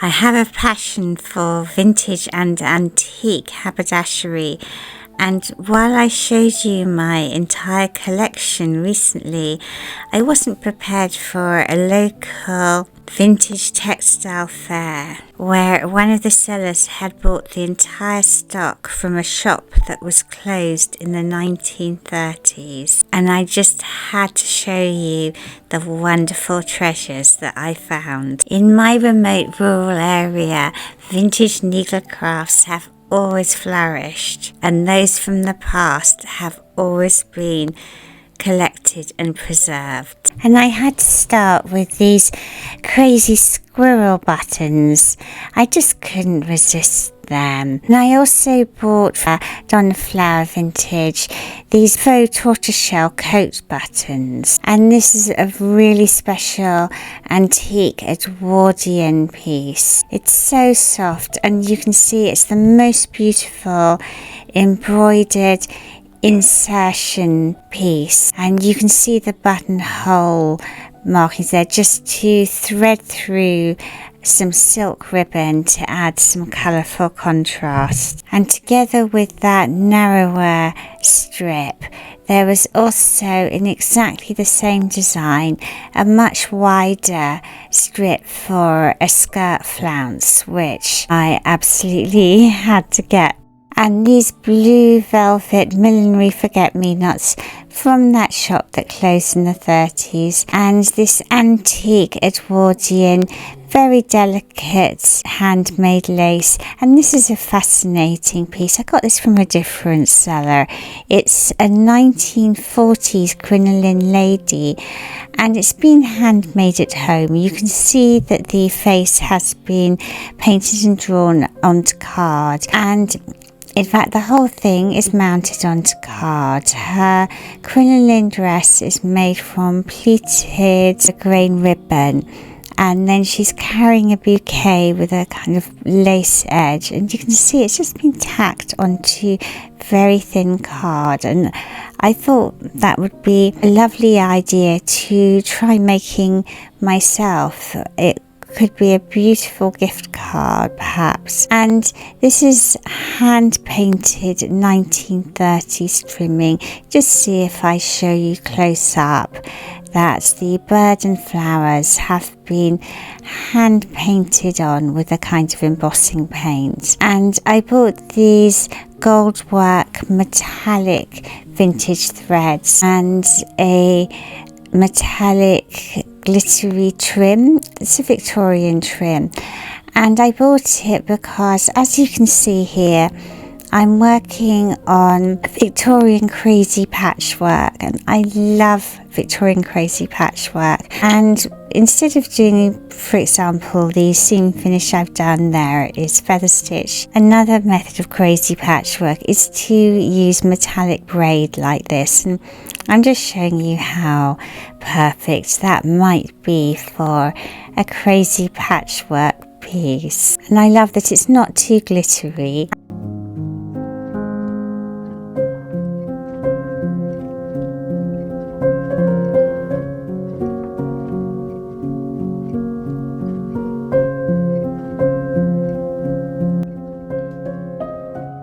I have a passion for vintage and antique haberdashery, and while I showed you my entire collection recently, I wasn't prepared for a local vintage textile fair where one of the sellers had bought the entire stock from a shop that was closed in the 1930s, and I just had to show you the wonderful treasures that I found. In my remote rural area, vintage needle crafts have always flourished, and those from the past have always been collected and preserved. And I had to start with these crazy squirrel buttons. I just couldn't resist them. And I also bought Donna Flower Vintage these faux tortoiseshell coat buttons, and this is a really special antique Edwardian piece. It's so soft, and you can see it's the most beautiful embroidered insertion piece, and you can see the buttonhole markings there just to thread through some silk ribbon to add some colourful contrast. And together with that narrower strip, there was also, in exactly the same design, a much wider strip for a skirt flounce, which I absolutely had to get. And these blue velvet millinery forget-me-nots from that shop that closed in the 30s, and this antique Edwardian, very delicate handmade lace. And this is a fascinating piece. I got this from a different seller. It's a 1940s crinoline lady, and it's been handmade at home. You can see that the face has been painted and drawn onto card, and in fact, the whole thing is mounted onto card. Her crinoline dress is made from pleated grain ribbon, and then she's carrying a bouquet with a kind of lace edge, and you can see it's just been tacked onto very thin card. And I thought that would be a lovely idea to try making myself. It could be a beautiful gift card perhaps. And this is hand painted 1930s trimming. Just see if I show you close up that the bird and flowers have been hand painted on with a kind of embossing paint. And I bought these gold work metallic vintage threads and a metallic glittery trim. It's a Victorian trim, and I bought it because, as you can see here, I'm working on Victorian crazy patchwork, and I love Victorian crazy patchwork. And instead of doing, for example, the seam finish I've done there is feather stitch, another method of crazy patchwork is to use metallic braid like this, and I'm just showing you how perfect that might be for a crazy patchwork piece. And I love that it's not too glittery.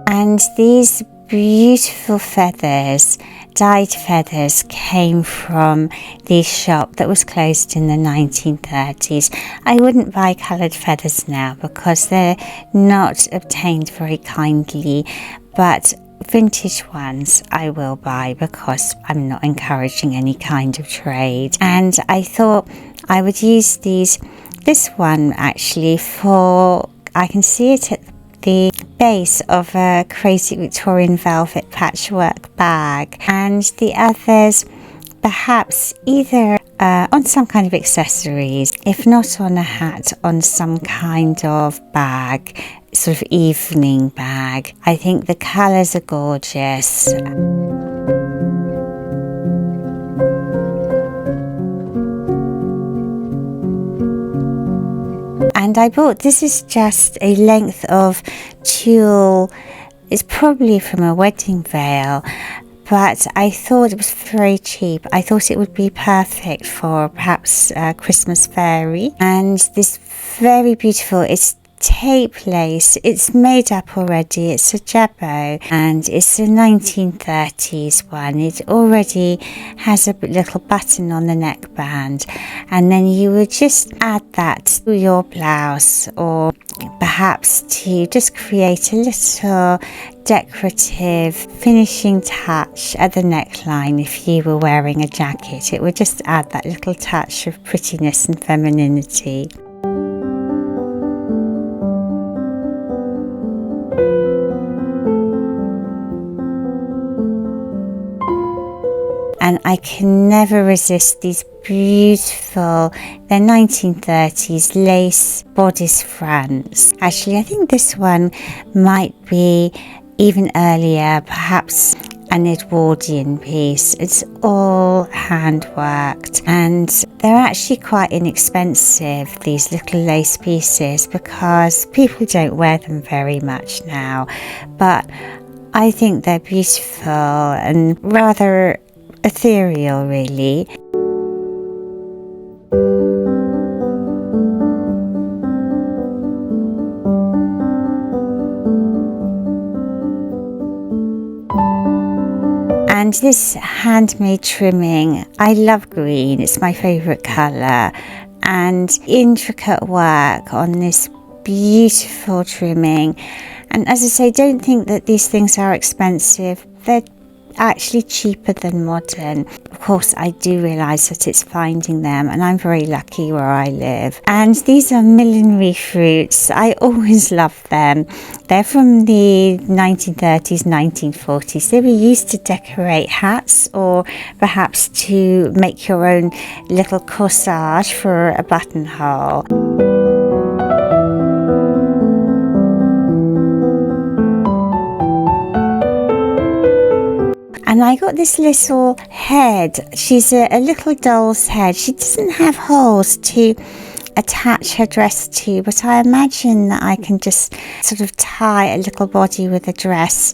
And these beautiful feathers, dyed feathers, came from the shop that was closed in the 1930s. I wouldn't buy coloured feathers now because they're not obtained very kindly, but vintage ones I will buy because I'm not encouraging any kind of trade. And I thought I would use this one actually for, I can see it at the base of a crazy Victorian velvet patchwork bag, and the others perhaps either on some kind of accessories, if not on a hat, on some kind of bag, sort of evening bag. I think the colours are gorgeous. And I bought, this is just a length of tulle. It's probably from a wedding veil, but I thought it was very cheap. I thought it would be perfect for perhaps a Christmas fairy. And this very beautiful. It's tape lace. It's made up already. It's a jabot, and it's a 1930s one. It already has a little button on the neckband, and then you would just add that to your blouse, or perhaps to just create a little decorative finishing touch at the neckline. If you were wearing a jacket, it would just add that little touch of prettiness and femininity. And I can never resist these beautiful, they're 1930s lace bodice fronts. Actually, I think this one might be even earlier, perhaps an Edwardian piece. It's all hand-worked, and they're actually quite inexpensive, these little lace pieces, because people don't wear them very much now. But I think they're beautiful and rather ethereal, really. And this handmade trimming, I love green, it's my favourite colour, and intricate work on this beautiful trimming. And as I say, don't think that these things are expensive. They're actually cheaper than modern. Of course, I do realise that it's finding them, and I'm very lucky where I live. And these are millinery fruits. I always love them. They're from the 1930s, 1940s. They were used to decorate hats, or perhaps to make your own little corsage for a buttonhole. And I got this little head. She's a little doll's head. She doesn't have holes to attach her dress to, but I imagine that I can just sort of tie a little body with a dress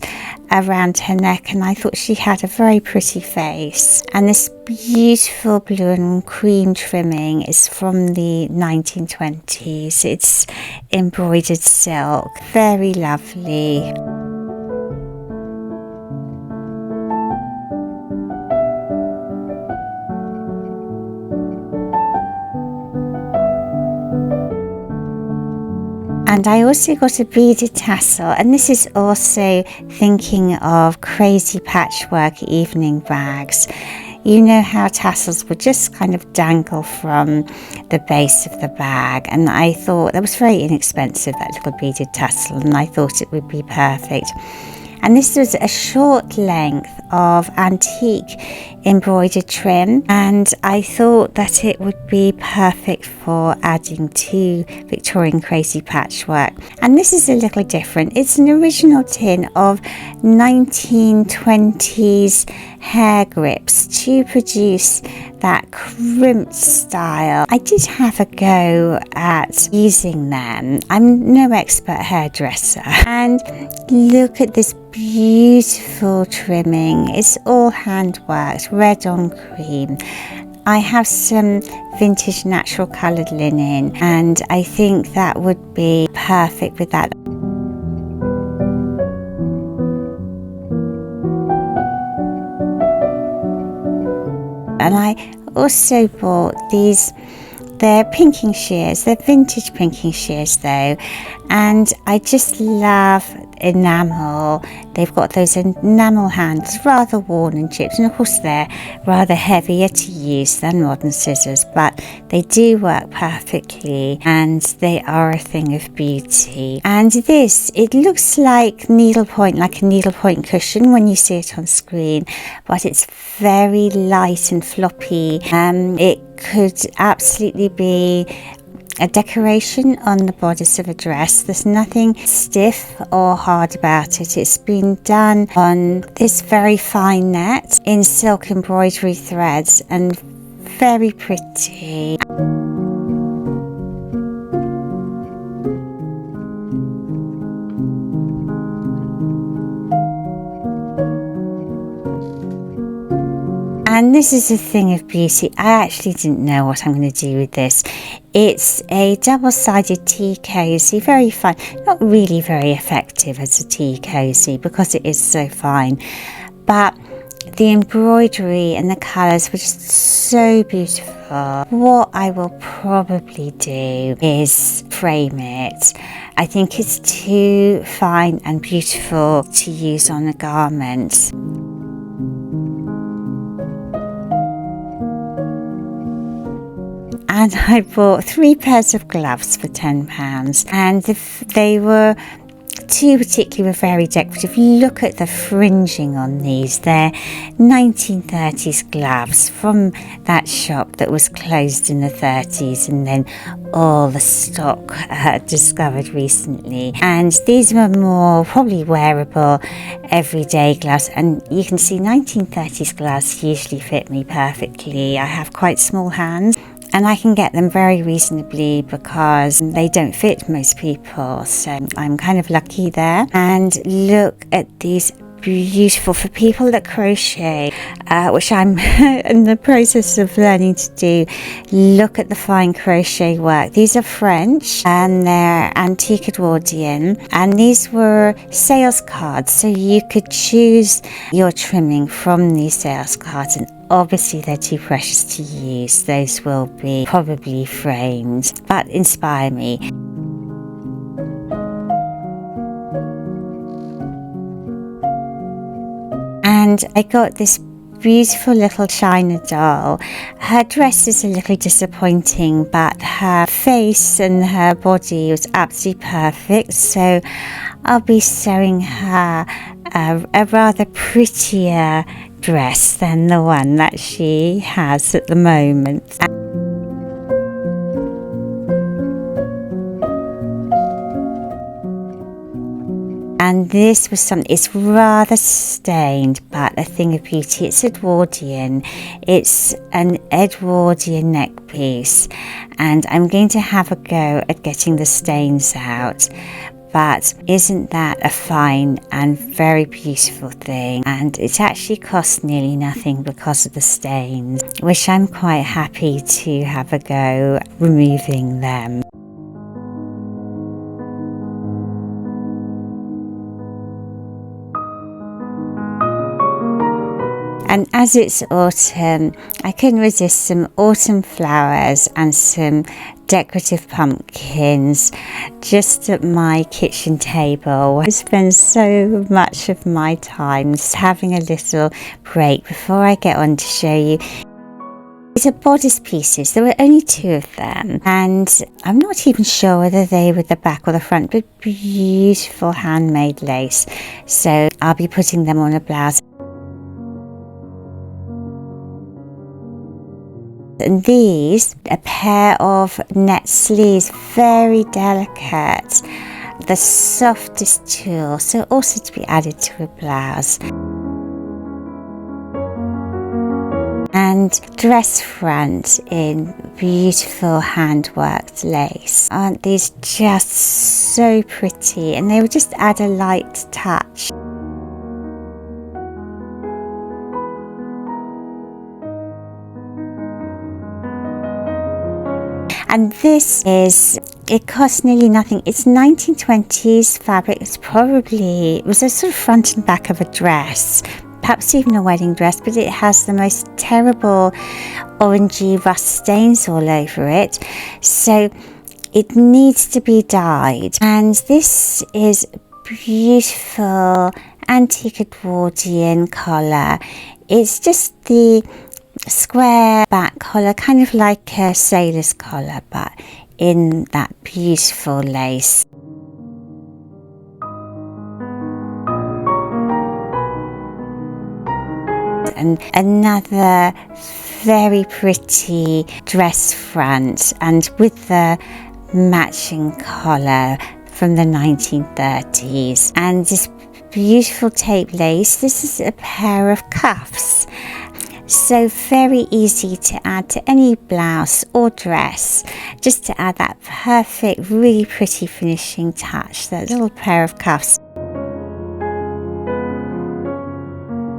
around her neck, and I thought she had a very pretty face. And this beautiful blue and cream trimming is from the 1920s. It's embroidered silk, very lovely. And I also got a beaded tassel, and this is also thinking of crazy patchwork evening bags. You know how tassels would just kind of dangle from the base of the bag, and I thought that was very inexpensive, that little beaded tassel, and I thought it would be perfect. And this was a short length of antique embroidered trim, and I thought that it would be perfect for adding to Victorian crazy patchwork. And this is a little different. It's an original tin of 1920s hair grips to produce that crimped style. I did have a go at using them. I'm no expert hairdresser. And look at this beautiful trimming. It's all hand worked, red on cream. I have some vintage natural coloured linen, and I think that would be perfect with that. And I also bought these, they're pinking shears, they're vintage pinking shears though, and I just love enamel. They've got those enamel handles, rather worn and chipped, and of course they're rather heavier to use than modern scissors, but they do work perfectly, and they are a thing of beauty. And this, it looks like needlepoint, like a needlepoint cushion when you see it on screen, but it's very light and floppy. It could absolutely be a decoration on the bodice of a dress. There's nothing stiff or hard about it. It's been done on this very fine net in silk embroidery threads, and very pretty. And this is a thing of beauty. I actually didn't know what I'm going to do with this. It's a double-sided tea cozy, very fun, not really very effective as a tea cozy because it is so fine, but the embroidery and the colours were just so beautiful. What I will probably do is frame it. I think it's too fine and beautiful to use on a garment. And I bought 3 pairs of gloves for £10, and they were 2 particularly were very decorative. Look at the fringing on these. They're 1930s gloves from that shop that was closed in the 30s, and then all the stock discovered recently. And these were more probably wearable everyday gloves, and you can see 1930s gloves usually fit me perfectly. I have quite small hands, and I can get them very reasonably because they don't fit most people, so I'm kind of lucky there. And look at these beautiful, for people that crochet, which I'm in the process of learning to do. Look at the fine crochet work. These are French and they're antique Edwardian, and these were sales cards, so you could choose your trimming from these sales cards, and obviously they're too precious to use. Those will be probably framed, but inspire me. And I got this beautiful little China doll. Her dress is a little disappointing, but her face and her body was absolutely perfect, so I'll be sewing her a rather prettier dress than the one that she has at the moment. And this was something, it's rather stained, but a thing of beauty. It's Edwardian. It's an Edwardian neck piece, and I'm going to have a go at getting the stains out. But isn't that a fine and very beautiful thing? And it actually cost nearly nothing because of the stains, which I'm quite happy to have a go removing them. And as it's autumn, I couldn't resist some autumn flowers and some decorative pumpkins just at my kitchen table. I spend so much of my time just having a little break before I get on to show you. These are bodice pieces. There were only 2 of them, and I'm not even sure whether they were the back or the front, but beautiful handmade lace. So I'll be putting them on a blouse. And these, a pair of net sleeves, very delicate, the softest tulle, so also to be added to a blouse. And dress front in beautiful hand-worked lace. Aren't these just so pretty? And they would just add a light touch. And this is, it costs nearly nothing. It's 1920s fabric. It was a sort of front and back of a dress, perhaps even a wedding dress, but it has the most terrible orangey rust stains all over it. So it needs to be dyed. And this is beautiful antique Edwardian collar. It's just the square back collar, kind of like a sailor's collar, but in that beautiful lace. And another very pretty dress front, and with the matching collar from the 1930s, and this beautiful tape lace. This is a pair of cuffs. So very easy to add to any blouse or dress, just to add that perfect, really pretty finishing touch, that little pair of cuffs.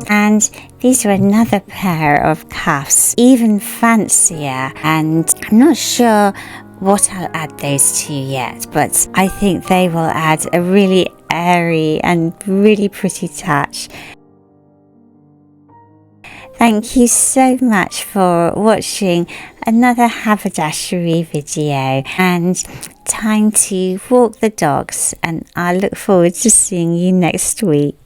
And these are another pair of cuffs, even fancier, and I'm not sure what I'll add those to yet, but I think they will add a really airy and really pretty touch. Thank you so much for watching another haberdashery video, and time to walk the dogs, and I look forward to seeing you next week.